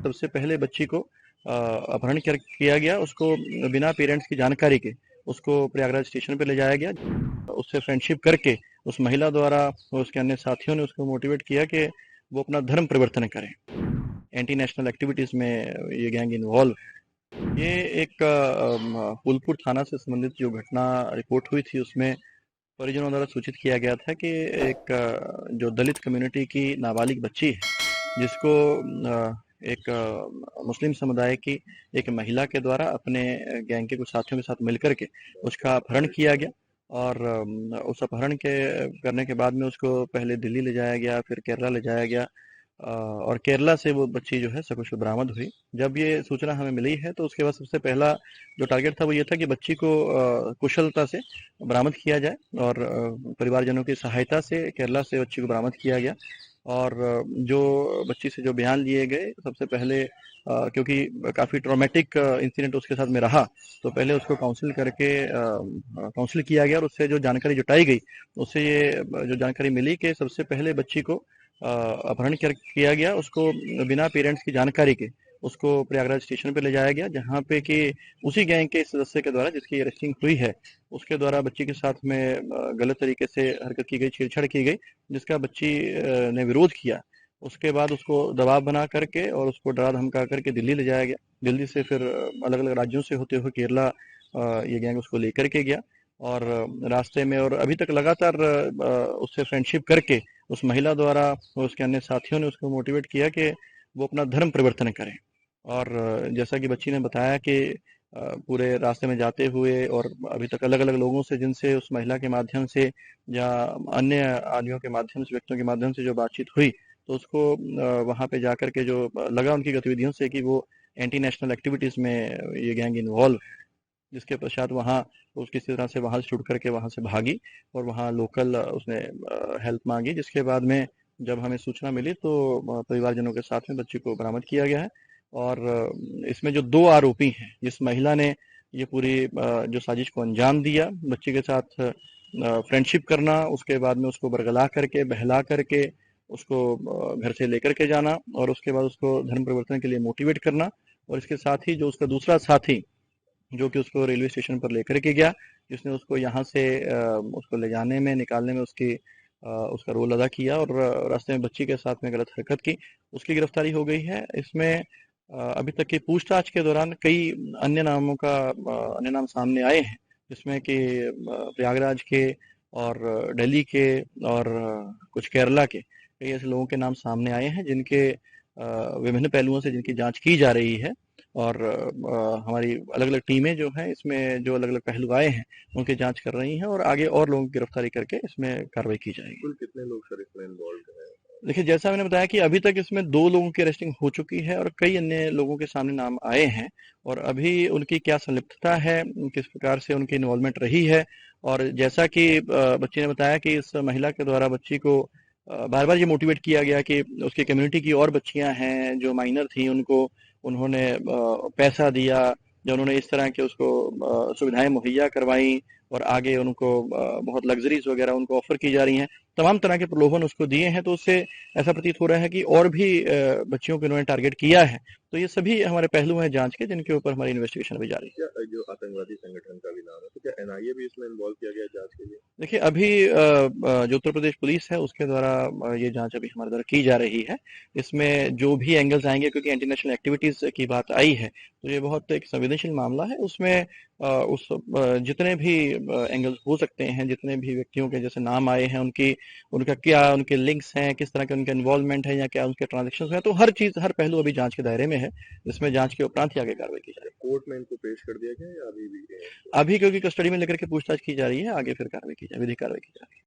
सबसे पहले बच्ची को अपहरण किया गया। उसको बिना पेरेंट्स की जानकारी के उसको प्रयागराज स्टेशन पर ले जाया गया। उससे फ्रेंडशिप करके उस महिला द्वारा उसके अन्य साथियों ने उसको मोटिवेट किया कि वो अपना धर्म परिवर्तन करें। एंटी नेशनल एक्टिविटीज में ये गैंग इन्वॉल्व है। ये एक फूलपुर थाना से संबंधित जो घटना रिपोर्ट हुई थी, उसमें परिजनों द्वारा सूचित किया गया था कि एक जो दलित कम्युनिटी की नाबालिग बच्ची है, जिसको एक मुस्लिम समुदाय की एक महिला के द्वारा अपने गैंग के कुछ साथियों के साथ मिलकर के उसका अपहरण किया गया। और उस अपहरण के करने के बाद में उसको पहले दिल्ली ले जाया गया, फिर केरला ले जाया गया, और केरला से वो बच्ची जो है सकुशल बरामद हुई। जब ये सूचना हमें मिली है तो उसके बाद सबसे पहला जो टारगेट था वो ये था कि बच्ची को कुशलता से बरामद किया जाए, और परिवारजनों की सहायता से केरला से बच्ची को बरामद किया गया। और जो बच्ची से जो बयान लिए गए, सबसे पहले क्योंकि काफ़ी ट्रॉमेटिक इंसिडेंट उसके साथ में रहा, तो पहले उसको काउंसिल करके काउंसिल किया गया, और उससे जो जानकारी जुटाई गई, उससे ये जो जानकारी मिली कि सबसे पहले बच्ची को अपहरण किया गया। उसको बिना पेरेंट्स की जानकारी के उसको प्रयागराज स्टेशन पे ले जाया गया, जहाँ पे कि उसी गैंग के सदस्य के द्वारा जिसकी अरेस्टिंग हुई है, उसके द्वारा बच्ची के साथ में गलत तरीके से हरकत की गई, छेड़छाड़ की गई, जिसका बच्ची ने विरोध किया। उसके बाद उसको दबाव बना करके और उसको डरा धमका करके दिल्ली ले जाया गया। दिल्ली से फिर अलग अलग राज्यों से होते हुए केरला ये गैंग उसको लेकर के गया, और रास्ते में और अभी तक लगातार उससे फ्रेंडशिप करके उस महिला द्वारा उसके अन्य साथियों ने उसको मोटिवेट किया कि वो अपना धर्म परिवर्तन करें। और जैसा कि बच्ची ने बताया कि पूरे रास्ते में जाते हुए और अभी तक अलग अलग लोगों से, जिनसे उस महिला के माध्यम से या अन्य आदमियों के माध्यम से, व्यक्तियों के माध्यम से जो बातचीत हुई, तो उसको वहाँ पे जाकर के जो लगा उनकी गतिविधियों से कि वो एंटी नेशनल एक्टिविटीज़ में ये गैंग इन्वॉल्व है। जिसके पश्चात वहाँ उस किसी तरह से वहाँ से छूट करके वहाँ से भागी, और वहाँ लोकल उसने हेल्प मांगी, जिसके बाद में जब हमें सूचना मिली तो परिवारजनों के साथ में बच्ची को बरामद किया गया है। और इसमें जो 2 आरोपी हैं, जिस महिला ने ये पूरी जो साजिश को अंजाम दिया, बच्ची के साथ फ्रेंडशिप करना, उसके बाद में उसको बरगला करके, बहला करके उसको घर से लेकर के जाना, और उसके बाद उसको धर्म परिवर्तन के लिए मोटिवेट करना, और इसके साथ ही जो उसका दूसरा साथी जो कि उसको रेलवे स्टेशन पर लेकर के गया, जिसने उसको यहाँ से उसको ले जाने में, निकालने में उसका रोल अदा किया, और रास्ते में बच्ची के साथ में गलत हरकत की, उसकी गिरफ्तारी हो गई है। इसमें अभी तक की पूछताछ के दौरान कई अन्य नाम सामने आए हैं, जिसमें कि प्रयागराज के और दिल्ली के और कुछ केरला के कई ऐसे लोगों के नाम सामने आए हैं, जिनके विभिन्न पहलुओं से जिनकी जांच की जा रही है। और हमारी अलग अलग टीमें जो हैं, इसमें जो अलग अलग पहलू आए हैं उनकी जांच कर रही हैं, और आगे और लोगों की गिरफ्तारी करके इसमें कार्रवाई की जाएगी। कुल कितने लोग सर इसमें इन्वॉल्व हैं? देखिए, जैसा मैंने बताया कि अभी तक इसमें 2 लोगों की अरेस्टिंग हो चुकी है, और कई अन्य लोगों के सामने नाम आए हैं, और अभी उनकी क्या संलिप्तता है, किस प्रकार से उनकी इन्वॉल्वमेंट रही है। और जैसा कि बच्ची ने बताया कि इस महिला के द्वारा बच्ची को बार बार ये मोटिवेट किया गया कि उसकी कम्युनिटी की और बच्चियां हैं जो माइनर थी, उनको उन्होंने पैसा दिया, या उन्होंने इस तरह के उसको सुविधाएं मुहैया करवाई, और आगे उनको बहुत लग्जरीज वगैरह उनको ऑफर की जा रही हैं, तमाम तरह के प्रलोभन उसको दिए हैं। तो उससे ऐसा प्रतीत हो रहा है कि और भी बच्चियों को इन्होंने टारगेट किया है। तो ये सभी हमारे पहलू हैं जांच के, जिनके ऊपर हमारी इन्वेस्टिगेशन अभी जारी है। क्या जो आतंकवादी संगठन का भी नाम है, तो क्या एनआईए भी इसमें इन्वॉल्व किया गया जांच के लिए? देखिए, अभी जो उत्तर प्रदेश पुलिस है उसके द्वारा ये जांच अभी हमारे द्वारा की जा रही है। इसमें जो भी एंगल्स आएंगे, क्योंकि इंटरनेशनल एक्टिविटीज की बात आई है, तो ये बहुत एक संवेदनशील मामला है। उसमें जितने भी एंगल्स हो सकते हैं, जितने भी व्यक्तियों के जैसे नाम आए हैं, उनका क्या उनके लिंक्स हैं, किस तरह के उनका इन्वॉल्वमेंट है, या क्या उनके ट्रांजेक्शन हैं, तो हर चीज, हर पहलू अभी जांच के दायरे में है, जिसमें जांच के उपरांत ही आगे कार्रवाई की जाएगी। कोर्ट में इनको पेश कर दिया गया या अभी भी? अभी क्योंकि कस्टडी में लेकर के पूछताछ की जा रही है, आगे फिर कार्रवाई की जाएगी, विधिक कार्रवाई की जाएगी।